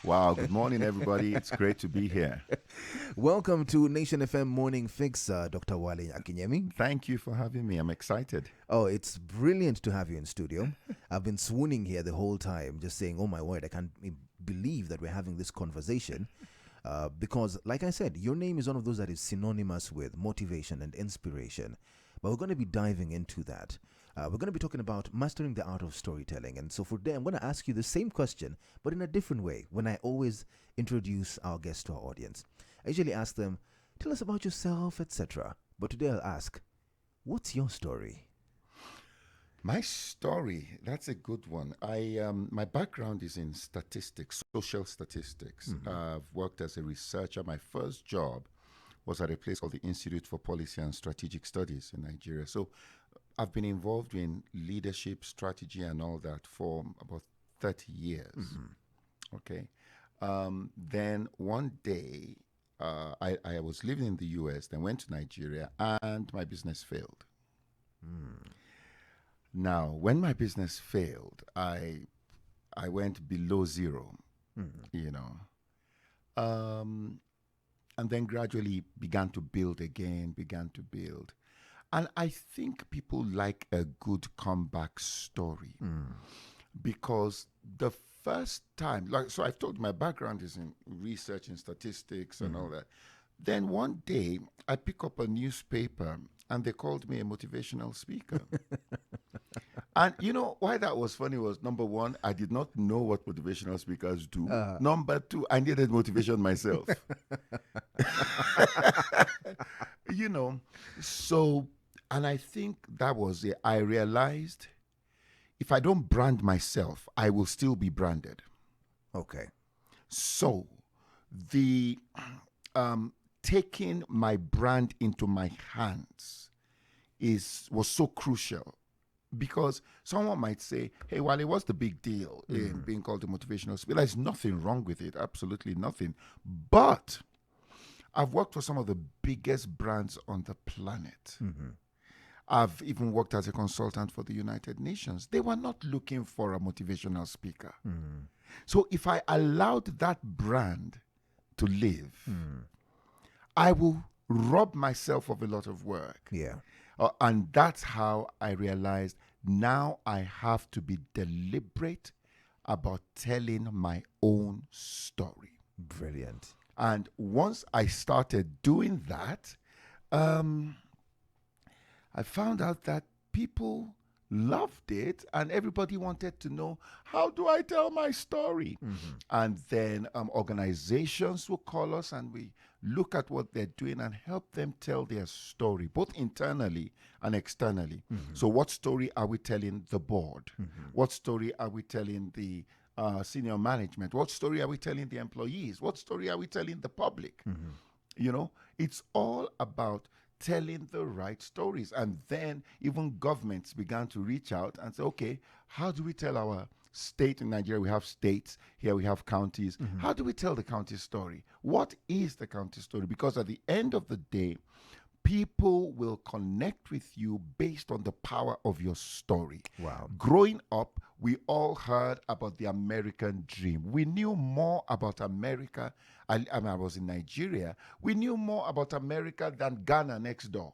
Wow, good morning, everybody. It's great to be here. Welcome to Nation FM Morning Fix, Dr. Wale Akinyemi. Thank you for having me. I'm excited. Oh, it's brilliant to have you in studio. I've been swooning here the whole time, just saying, oh my word, I can't believe that we're having this conversation. Because, like I said, your name is one of those that is synonymous with motivation and inspiration. But we're going to be diving into that. We're going to be talking about mastering the art of storytelling. And so for today, I'm going to ask you the same question, but in a different way when I always introduce our guests to our audience. I usually ask them, tell us about yourself, etc. But today I'll ask, what's your story? My story, that's a good one. My background is in statistics, social statistics. I've worked as a researcher. My first job was at a place called the Institute for Policy and Strategic Studies in Nigeria. So I've been involved in leadership, strategy, and all that for about 30 years. Okay. Then one day, I was living in the US, then went to Nigeria, and my business failed. Now, when my business failed, I went below zero, you know, and then gradually began to build again, began to build. And I think people like a good comeback story because the first time, like, so I've told you my background is in research and statistics and all that. Then one day I pick up a newspaper and they called me a motivational speaker. And you know why that was funny was number one, I did not know what motivational speakers do. Number two, I needed motivation myself. you know, so, and I think that was it. I realized if I don't brand myself, I will still be branded. Okay. So, the taking my brand into my hands was so crucial because someone might say, "Hey, Wale, what's the big deal in being called a motivational speaker?" There's nothing wrong with it, absolutely nothing. But I've worked for some of the biggest brands on the planet. I've even worked as a consultant for the United Nations. They were not looking for a motivational speaker. So if I allowed that brand to live, I will rob myself of a lot of work. Yeah. And that's how I realized now I have to be deliberate about telling my own story. Brilliant. And once I started doing that, I found out that people loved it and everybody wanted to know, how do I tell my story? And then organizations will call us and we look at what they're doing and help them tell their story, both internally and externally. So what story are we telling the board? What story are we telling the senior management? What story are we telling the employees? What story are we telling the public? You know, it's all about telling the right stories. And then even governments began to reach out and say, okay, how do we tell our state in Nigeria? We have states, here we have counties. How do we tell the county story? What is the county story? Because at the end of the day, people will connect with you based on the power of your story. Wow. Growing up, we all heard about the American dream. We knew more about America. I was in Nigeria. We knew more about America than Ghana next door.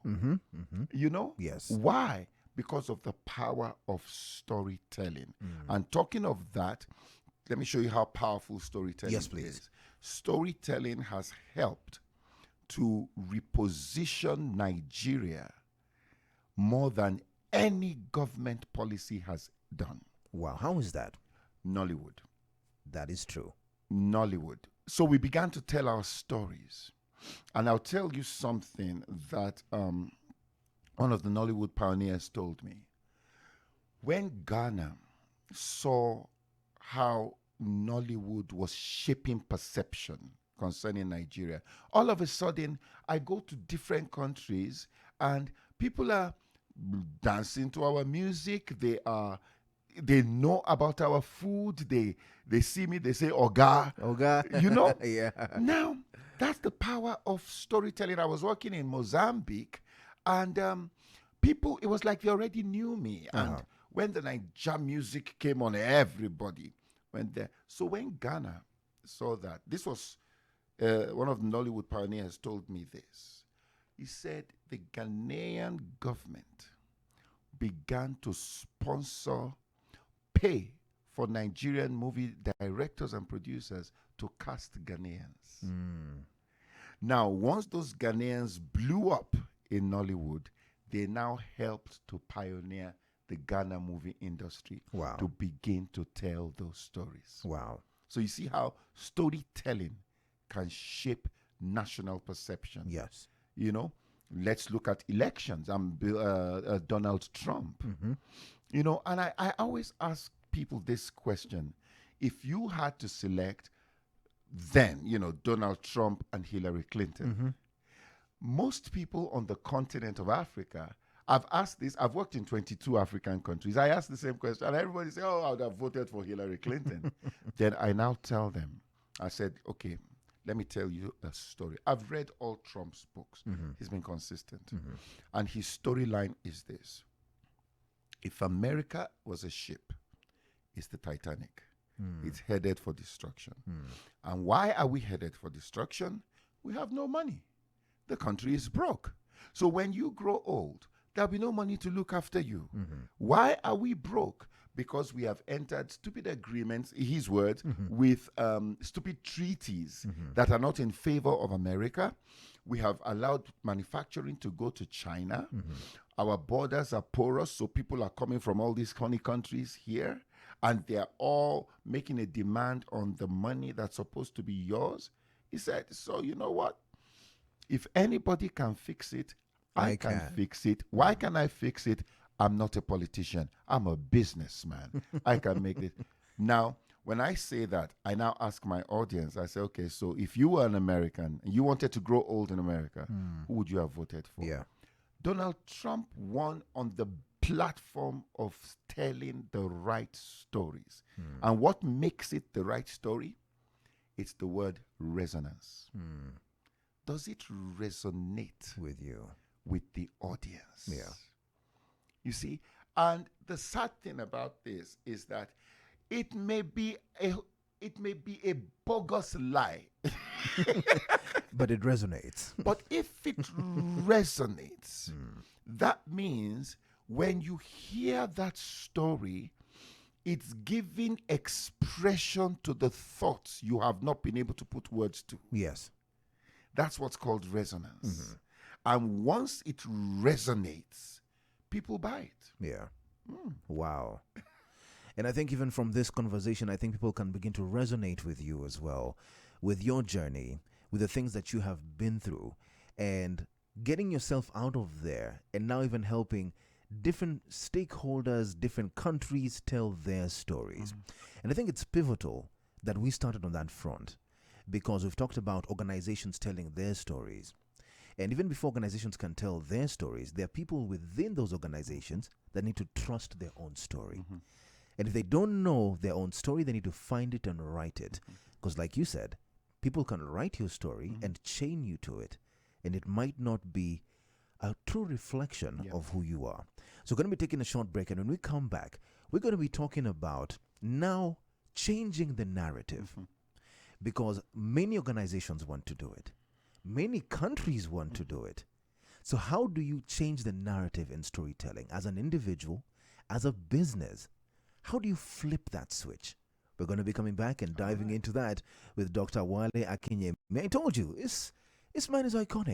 You know? Yes. Why? Because of the power of storytelling. And talking of that, let me show you how powerful storytelling Yes, please. is. Storytelling has helped to reposition Nigeria more than any government policy has done. Wow. How is that? Nollywood. That is true. Nollywood. So we began to tell our stories. And I'll tell you something that one of the Nollywood pioneers told me. When Ghana saw how Nollywood was shaping perception concerning Nigeria, all of a sudden I go to different countries and people are dancing to our music. They know about our food. They see me, they say, Oga. Oga. You know? Yeah. Now, that's the power of storytelling. I was working in Mozambique and people, it was like they already knew me. And when the Niger music came on, everybody went there. So when Ghana saw that. This was one of the Nollywood pioneers told me this. He said the Ghanaian government began to sponsor, pay for Nigerian movie directors and producers to cast Ghanaians. Now, once those Ghanaians blew up in Nollywood, they now helped to pioneer the Ghana movie industry to begin to tell those stories. Wow. So you see how storytelling can shape national perception. Yes. You know, let's look at elections. I'm Donald Trump. You know, and I always ask people this question. If you had to select then, you know, Donald Trump and Hillary Clinton, most people on the continent of Africa, I've asked this, I've worked in 22 African countries. I asked the same question, and everybody said, oh, I would have voted for Hillary Clinton. Then I now tell them, I said, okay, let me tell you a story. I've read all Trump's books. He's been consistent. And his storyline is this. If America was a ship, it's the Titanic. It's headed for destruction. And why are we headed for destruction? We have no money. The country is broke. So when you grow old, there'll be no money to look after you. Why are we broke? Because we have entered stupid agreements, his words, with stupid treaties that are not in favor of America. We have allowed manufacturing to go to China. Our borders are porous, so people are coming from all these funny countries here, and they're all making a demand on the money that's supposed to be yours. He said, so you know what? If anybody can fix it, I can fix it. Why can I fix it? I'm not a politician. I'm a businessman. I can make it. Now, when I say that, I now ask my audience, I say, okay, so if you were an American and you wanted to grow old in America, who would you have voted for? Yeah. Donald Trump won on the platform of telling the right stories. And what makes it the right story? It's the word resonance. Does it resonate with you, with the audience? Yeah. You see, and the sad thing about this is that it may be a bogus lie, but it resonates. but if it resonates, that means when you hear that story, it's giving expression to the thoughts you have not been able to put words to. Yes. That's what's called resonance. And once it resonates, people buy it. Yeah. Wow. And I think even from this conversation, I think people can begin to resonate with you as well, with your journey, with the things that you have been through, and getting yourself out of there, and now even helping different stakeholders, different countries tell their stories. And I think it's pivotal that we started on that front, because we've talked about organizations telling their stories. And even before organizations can tell their stories, there are people within those organizations that need to trust their own story. And if they don't know their own story, they need to find it and write it. Because like you said, people can write your story and chain you to it. And it might not be a true reflection of who you are. So we're going to be taking a short break. And when we come back, we're going to be talking about now changing the narrative. Because many organizations want to do it. Many countries want to do it. So how do you change the narrative in storytelling as an individual, as a business? How do you flip that switch? We're going to be coming back and diving into that with Dr. Wale Akinyemi. I told you, this man is iconic.